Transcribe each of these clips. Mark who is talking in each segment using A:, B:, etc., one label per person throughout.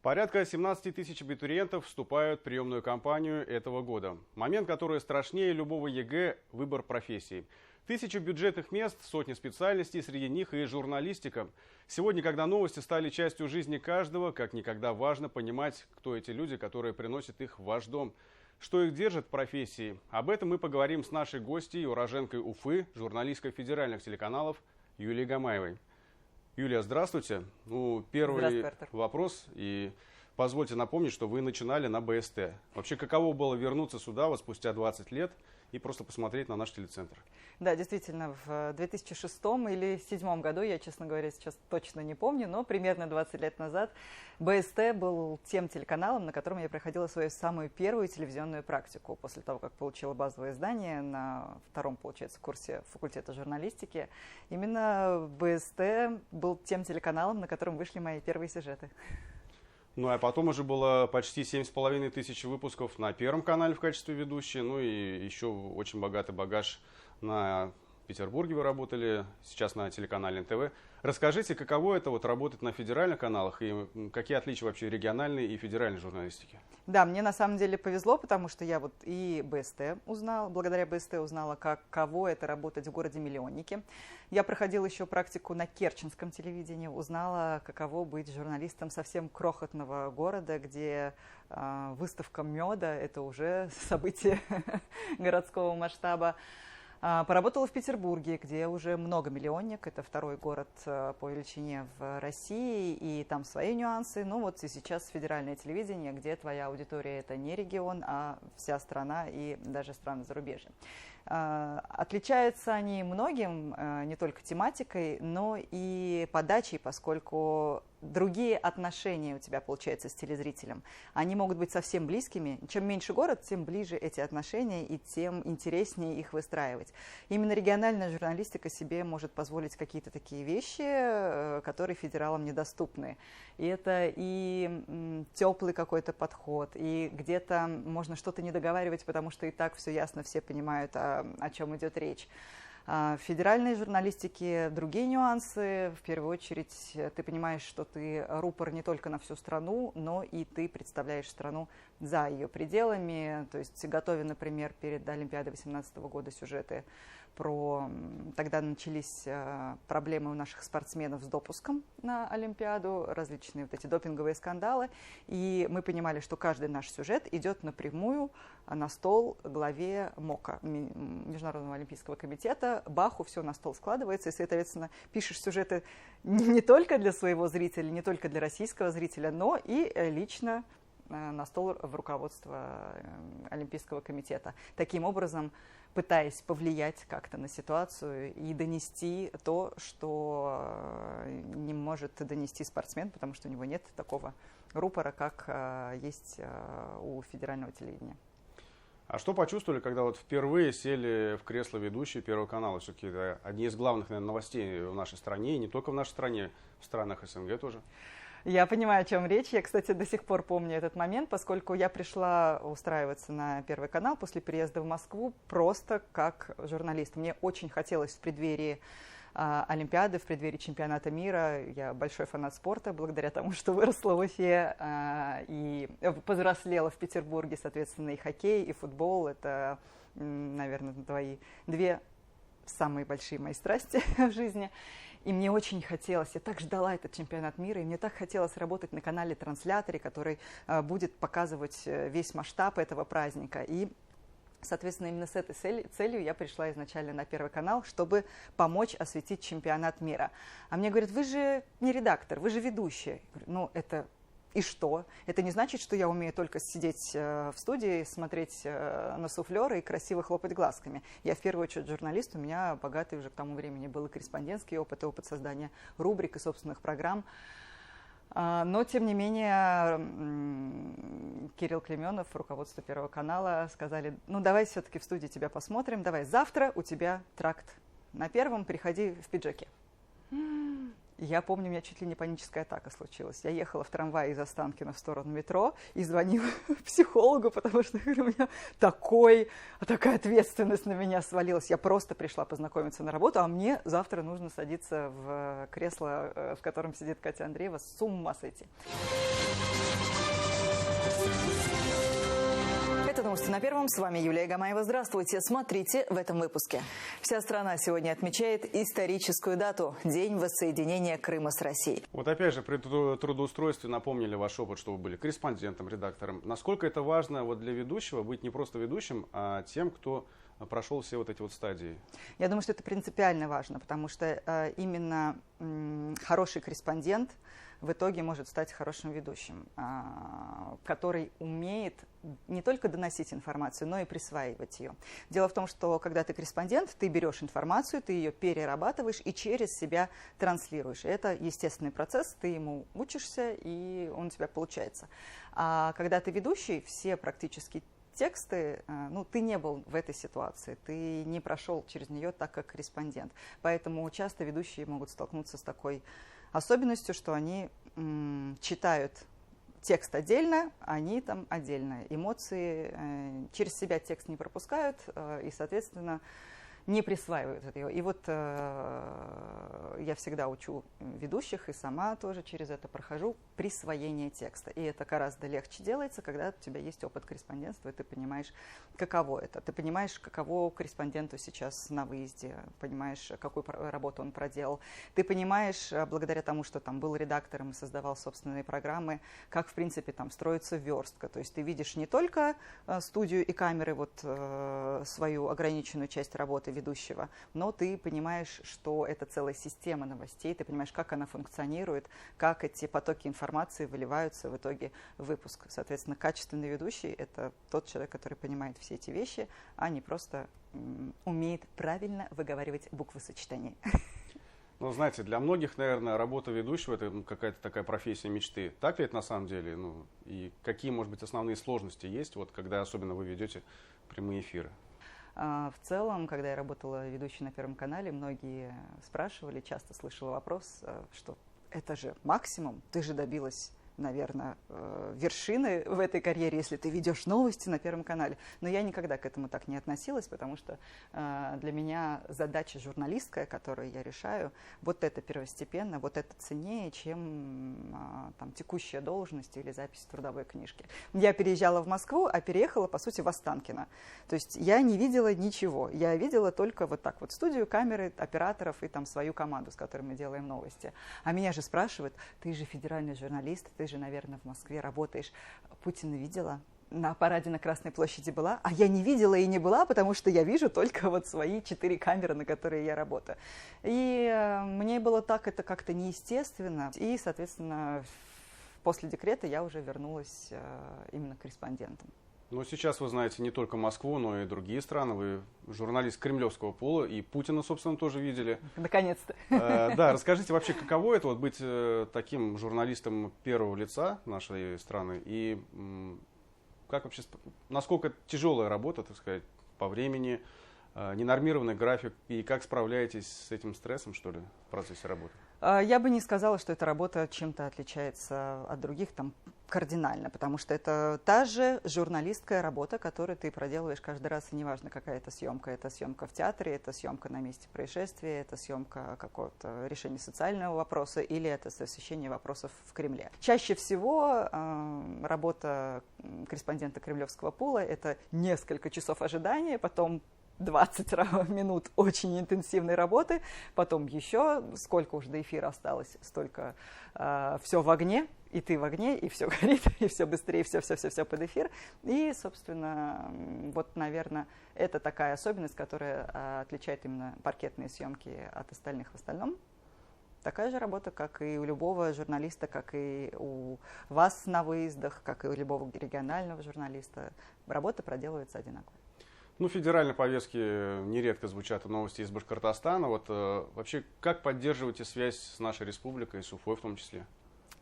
A: Порядка 17 тысяч абитуриентов вступают в приемную кампанию этого года. Момент, который страшнее любого ЕГЭ – выбор профессии. Тысячи бюджетных мест, сотни специальностей, среди них и журналистика. Сегодня, когда новости стали частью жизни каждого, как никогда важно понимать, кто эти люди, которые приносят их в ваш дом. Что их держит в профессии? Об этом мы поговорим с нашей гостьей, уроженкой Уфы, журналисткой федеральных телеканалов Юлией Гамаевой. Юлия, здравствуйте. Первый вопрос. И позвольте напомнить, что вы начинали на БСТ. Вообще, каково было вернуться сюда вот спустя 20 лет и просто посмотреть на наш телецентр?
B: Да, действительно, в 2006 или 2007 году, я, честно говоря, сейчас точно не помню, но примерно 20 лет назад БСТ был тем телеканалом, на котором я проходила свою самую первую телевизионную практику. После того, как получила базовое знание на втором, получается, курсе факультета журналистики, именно БСТ был тем телеканалом, на котором вышли мои первые сюжеты.
A: Ну, а потом уже было почти 7,5 тысяч выпусков на Первом канале в качестве ведущей. Ну и еще очень богатый багаж на Петербурге вы работали, сейчас на телеканале НТВ. Расскажите, каково это вот работать на федеральных каналах и какие отличия вообще региональной и федеральной журналистики?
B: Да, мне на самом деле повезло, потому что я вот и БСТ узнала, благодаря БСТ узнала, каково это работать в городе-миллионнике. Я проходила еще практику на Керченском телевидении, узнала, каково быть журналистом совсем крохотного города, где выставка меда – это уже событие городского масштаба. Поработала в Петербурге, где уже многомиллионник, это второй город по величине в России, и там свои нюансы. Ну вот и сейчас федеральное телевидение, где твоя аудитория – это не регион, а вся страна и даже страны зарубежья. Отличаются они многим, не только тематикой, но и подачей, поскольку другие отношения у тебя получаются с телезрителем. Они могут быть совсем близкими. Чем меньше город, тем ближе эти отношения и тем интереснее их выстраивать. Именно региональная журналистика себе может позволить какие-то такие вещи, которые федералам недоступны. И это и теплый какой-то подход, и где-то можно что-то не договаривать, потому что и так все ясно, все понимают, о чем идет речь. В федеральной журналистике другие нюансы. В первую очередь ты понимаешь, что ты рупор не только на всю страну, но и ты представляешь страну за ее пределами. То есть готовя, например, перед Олимпиадой 2018 года сюжеты про... Тогда начались проблемы у наших спортсменов с допуском на Олимпиаду, различные вот эти допинговые скандалы. И мы понимали, что каждый наш сюжет идет напрямую на стол главе МОКа, Международного олимпийского комитета. Баху все на стол складывается, и, соответственно, пишешь сюжеты не только для своего зрителя, не только для российского зрителя, но и лично на стол в руководство Олимпийского комитета. Таким образом, пытаясь повлиять как-то на ситуацию и донести то, что не может донести спортсмен, потому что у него нет такого рупора, как есть у федерального телевидения.
A: А что почувствовали, когда вот впервые сели в кресло ведущей Первого канала? Все-таки это одни из главных, наверное, новостей в нашей стране, и не только в нашей стране, в странах СНГ тоже.
B: Я понимаю, о чем речь. Я, кстати, до сих пор помню этот момент, поскольку я пришла устраиваться на Первый канал после переезда в Москву просто как журналист. Мне очень хотелось в преддверии Олимпиады, в преддверии чемпионата мира. Я большой фанат спорта, благодаря тому, что выросла в Уфе и повзрослела в Петербурге, соответственно, и хоккей, и футбол. Это, наверное, две самые большие мои страсти в жизни. И мне очень хотелось, я так ждала этот чемпионат мира, и мне так хотелось работать на канале-трансляторе, который будет показывать весь масштаб этого праздника. И, соответственно, именно с этой целью я пришла изначально на Первый канал, чтобы помочь осветить чемпионат мира. А мне говорят, вы же не редактор, вы же ведущий. Я говорю, ну, это... И что? Это не значит, что я умею только сидеть в студии, смотреть на суфлеры и красиво хлопать глазками. Я в первую очередь журналист, у меня богатый уже к тому времени был и корреспондентский опыт, и опыт создания рубрик и собственных программ. Но, тем не менее, Кирилл Клейменов, руководство Первого канала, сказали, ну давай все-таки в студии тебя посмотрим, давай завтра у тебя тракт на Первом, приходи в пиджаке. Я помню, у меня чуть ли не паническая атака случилась. Я ехала в трамвае из Останкина в сторону метро и звонила психологу, потому что у меня такая ответственность на меня свалилась. Я просто пришла познакомиться на работу, а мне завтра нужно садиться в кресло, в котором сидит Катя Андреева. С ума сойти. Это новости на Первом. С вами Юлия Гамаева. Здравствуйте. Смотрите в этом выпуске. Вся страна сегодня отмечает историческую дату – День воссоединения Крыма с Россией.
A: Вот опять же, при трудоустройстве напомнили ваш опыт, что вы были корреспондентом, редактором. Насколько это важно вот для ведущего быть не просто ведущим, а тем, кто прошел все вот эти вот стадии?
B: Я думаю, что это принципиально важно, потому что именно хороший корреспондент в итоге может стать хорошим ведущим, который умеет не только доносить информацию, но и присваивать ее. Дело в том, что когда ты корреспондент, ты берешь информацию, ты ее перерабатываешь и через себя транслируешь. И это естественный процесс, ты ему учишься, и он у тебя получается. А когда ты ведущий, все практически тексты, ну, ты не был в этой ситуации, ты не прошел через нее так, как корреспондент. Поэтому часто ведущие могут столкнуться с такой особенностью, что они читают текст отдельно, они там отдельно. Эмоции через себя текст не пропускают и, соответственно, не присваивают ее. И вот я всегда учу ведущих, и сама тоже через это прохожу, присвоение текста. И это гораздо легче делается, когда у тебя есть опыт корреспондентства, и ты понимаешь, каково это. Ты понимаешь, каково корреспонденту сейчас на выезде, понимаешь, какую работу он проделал. Ты понимаешь, благодаря тому, что там был редактором и создавал собственные программы, как, в принципе, там строится верстка. То есть ты видишь не только студию и камеры, вот свою ограниченную часть работы ведущего, но ты понимаешь, что это целая система новостей, ты понимаешь, как она функционирует, как эти потоки информации выливаются в итоге в выпуск. Соответственно, качественный ведущий – это тот человек, который понимает все эти вещи, а не просто умеет правильно выговаривать буквосочетания.
A: Ну, знаете, для многих, наверное, работа ведущего – это какая-то такая профессия мечты. Так ли это на самом деле? Ну, и какие, может быть, основные сложности есть, вот, когда особенно вы ведете прямые эфиры?
B: В целом, когда я работала ведущей на Первом канале, многие спрашивали, часто слышала вопрос, что это же максимум, ты же добилась, наверное, вершины в этой карьере, если ты ведешь новости на Первом канале. Но я никогда к этому так не относилась, потому что для меня задача журналистская, которую я решаю, вот это первостепенно, вот это ценнее, чем там, текущая должность или запись в трудовой книжке. Я переезжала в Москву, а переехала, по сути, в Останкино. То есть я не видела ничего. Я видела только вот так вот студию, камеры, операторов и там свою команду, с которой мы делаем новости. А меня же спрашивают, ты же федеральный журналист, ты же, наверное, в Москве работаешь. Путина видела? На параде на Красной площади была? А я не видела и не была, потому что я вижу только вот свои 4 камеры, на которые я работаю. И мне было так это как-то неестественно. И, соответственно, после декрета я уже вернулась именно корреспондентом.
A: Ну, сейчас вы знаете не только Москву, но и другие страны. Вы журналист кремлевского пола, и Путина, собственно, тоже видели.
B: Наконец-то.
A: Да, расскажите вообще, каково это вот быть таким журналистом первого лица нашей страны, и как вообще, насколько тяжелая работа, так сказать, по времени, ненормированный график, и как справляетесь с этим стрессом, что ли, в процессе работы?
B: Я бы не сказала, что эта работа чем-то отличается от других там кардинально, потому что это та же журналистская работа, которую ты проделываешь каждый раз, и неважно, какая это съемка в театре, это съемка на месте происшествия, это съемка какого-то решения социального вопроса или это освещение вопросов в Кремле. Чаще всего работа корреспондента кремлевского пула – это несколько часов ожидания, потом 20 минут очень интенсивной работы, потом еще, сколько уже до эфира осталось, столько все в огне, и ты в огне, и все горит, и все быстрее, все под эфир. И, собственно, вот, наверное, это такая особенность, которая отличает именно паркетные съемки от остальных в остальном. Такая же работа, как и у любого журналиста, как и у вас на выездах, как и у любого регионального журналиста. Работа проделывается одинаково.
A: Ну, в федеральной повестке нередко звучат новости из Башкортостана. Вот вообще, как поддерживаете связь с нашей республикой, с Уфой в том числе?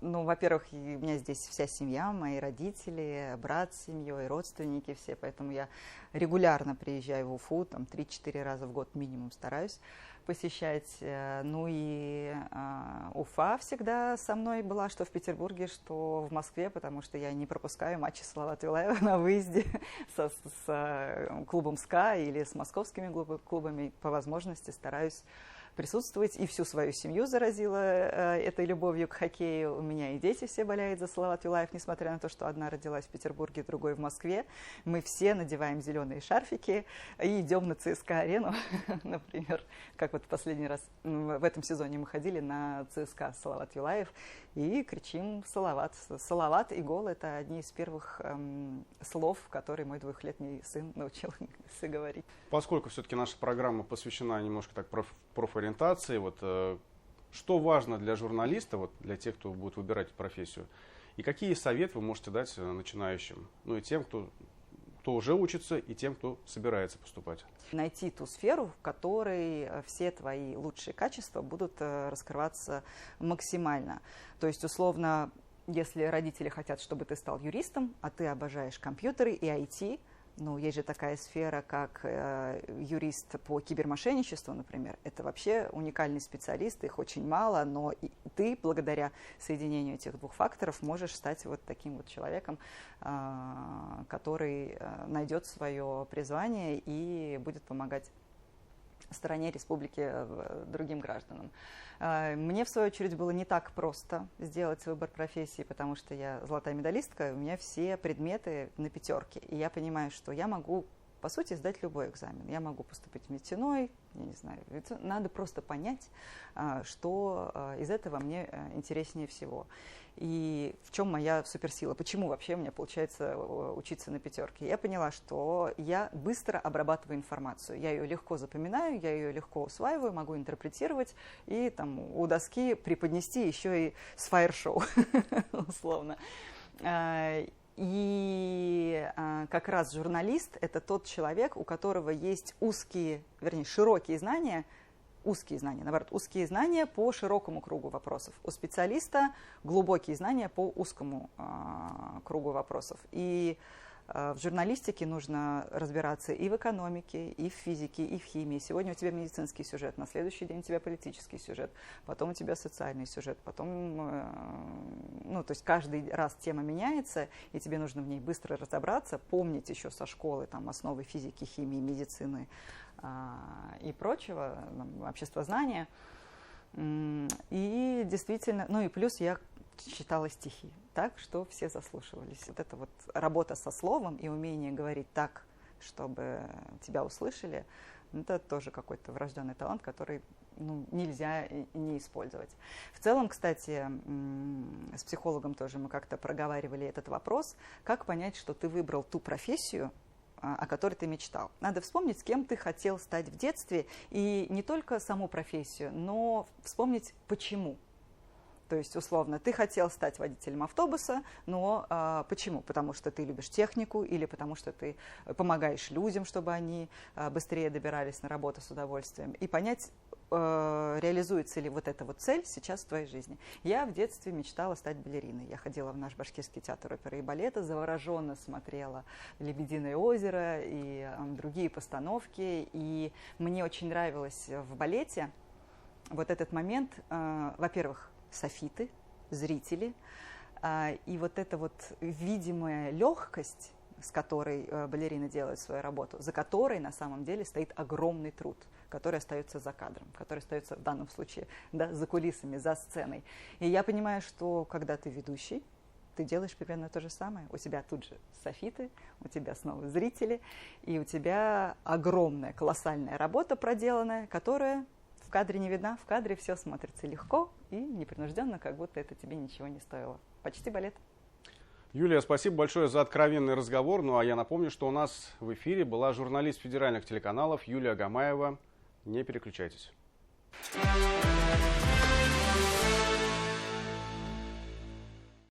B: Ну, во-первых, у меня здесь вся семья, мои родители, брат с семьей, родственники все, поэтому я регулярно приезжаю в Уфу, там 3-4 раза в год минимум стараюсь посещать. Ну и Уфа всегда со мной была, что в Петербурге, что в Москве, потому что я не пропускаю матчи Салавата Юлаева на выезде с клубом СКА или с московскими клубами. По возможности стараюсь присутствовать, и всю свою семью заразила этой любовью к хоккею. У меня и дети все болеют за Салават Юлаев, несмотря на то, что одна родилась в Петербурге, другой в Москве. Мы все надеваем зеленые шарфики и идем на ЦСКА-арену, например, как вот в последний раз в этом сезоне мы ходили на ЦСКА Салават Юлаев и кричим «Салават». «Салават» и «гол» — это одни из первых слов, которые мой 2-летний сын научился говорить.
A: Поскольку все-таки наша программа посвящена немножко так профориентации, вот что важно для журналиста, вот для тех, кто будет выбирать эту профессию, и какие советы вы можете дать начинающим, ну и тем, кто уже учится, и тем, кто собирается поступать?
B: Найти ту сферу, в которой все твои лучшие качества будут раскрываться максимально. То есть, условно, если родители хотят, чтобы ты стал юристом, а ты обожаешь компьютеры и IT, ну, есть же такая сфера, как юрист по кибермошенничеству, например. Это вообще уникальный специалист, их очень мало, но и ты, благодаря соединению этих двух факторов, можешь стать вот таким вот человеком, который найдет свое призвание и будет помогать стране, республике, другим гражданам. Мне, в свою очередь, было не так просто сделать выбор профессии, потому что я золотая медалистка, у меня все предметы на 5. И я понимаю, что я могу, по сути, сдать любой экзамен. Я могу поступить в нефтяной, я не знаю, надо просто понять, что из этого мне интереснее всего. И в чем моя суперсила, почему вообще у меня получается учиться на 5. Я поняла, что я быстро обрабатываю информацию, я ее легко запоминаю, я ее легко усваиваю, могу интерпретировать и там у доски преподнести еще и с фаер-шоу, условно. И как раз журналист – это тот человек, у которого есть широкие знания, наоборот, узкие знания по широкому кругу вопросов. У специалиста глубокие знания по узкому кругу вопросов. И в журналистике нужно разбираться и в экономике, и в физике, и в химии. Сегодня у тебя медицинский сюжет, на следующий день у тебя политический сюжет, потом у тебя социальный сюжет, потом, то есть каждый раз тема меняется, и тебе нужно в ней быстро разобраться, помнить еще со школы там, основы физики, химии, медицины и прочего, обществознания. И действительно, ну и плюс я читала стихи, так, что все заслушивались. Вот эта вот работа со словом и умение говорить так, чтобы тебя услышали, это тоже какой-то врожденный талант, который нельзя не использовать. В целом, кстати, с психологом тоже мы как-то проговаривали этот вопрос, как понять, что ты выбрал ту профессию, о которой ты мечтал. Надо вспомнить, с кем ты хотел стать в детстве, и не только саму профессию, но вспомнить, почему. То есть, условно, ты хотел стать водителем автобуса, но почему? Потому что ты любишь технику или потому что ты помогаешь людям, чтобы они быстрее добирались на работу с удовольствием. И понять, реализуется ли вот эта вот цель сейчас в твоей жизни. Я в детстве мечтала стать балериной. Я ходила в наш Башкирский театр оперы и балета, завороженно смотрела «Лебединое озеро» и другие постановки. И мне очень нравилось в балете вот этот момент, во-первых, софиты, зрители, и вот эта вот видимая легкость, с которой балерины делают свою работу, за которой на самом деле стоит огромный труд, который остается за кадром, который остается в данном случае за кулисами, за сценой. И я понимаю, что когда ты ведущий, ты делаешь примерно то же самое. У тебя тут же софиты, у тебя снова зрители, и у тебя огромная, колоссальная работа проделанная, которая в кадре не видна, в кадре все смотрится легко и непринужденно, как будто это тебе ничего не стоило. Почти балет.
A: Юлия, спасибо большое за откровенный разговор. Ну а я напомню, что у нас в эфире была журналист федеральных телеканалов Юлия Гамаева. Не переключайтесь.